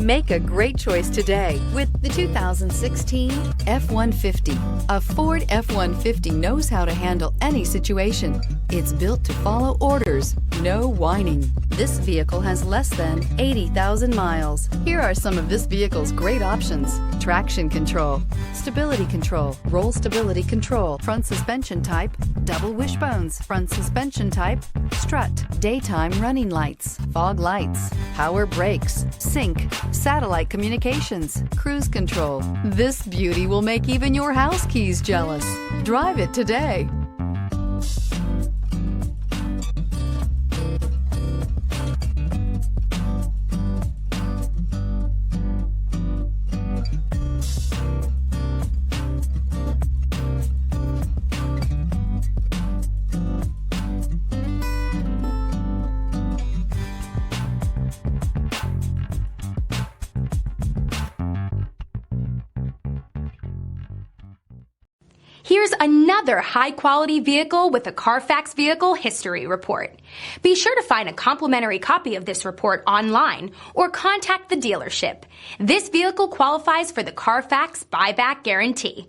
Make a great choice today with the 2016 F-150. A Ford F-150 knows how to handle any situation. It's built to follow orders, no whining. This vehicle has less than 80,000 miles. Here are some of this vehicle's great options: traction control, stability control, roll stability control, front suspension type, double wishbones, front suspension type, strut, daytime running lights, fog lights, power brakes, sync, satellite communications, cruise control. This beauty will make even your house keys jealous. Drive it today. Here's another high-quality vehicle with a Carfax Vehicle History Report. Be sure to find a complimentary copy of this report online or contact the dealership. This vehicle qualifies for the Carfax Buyback Guarantee.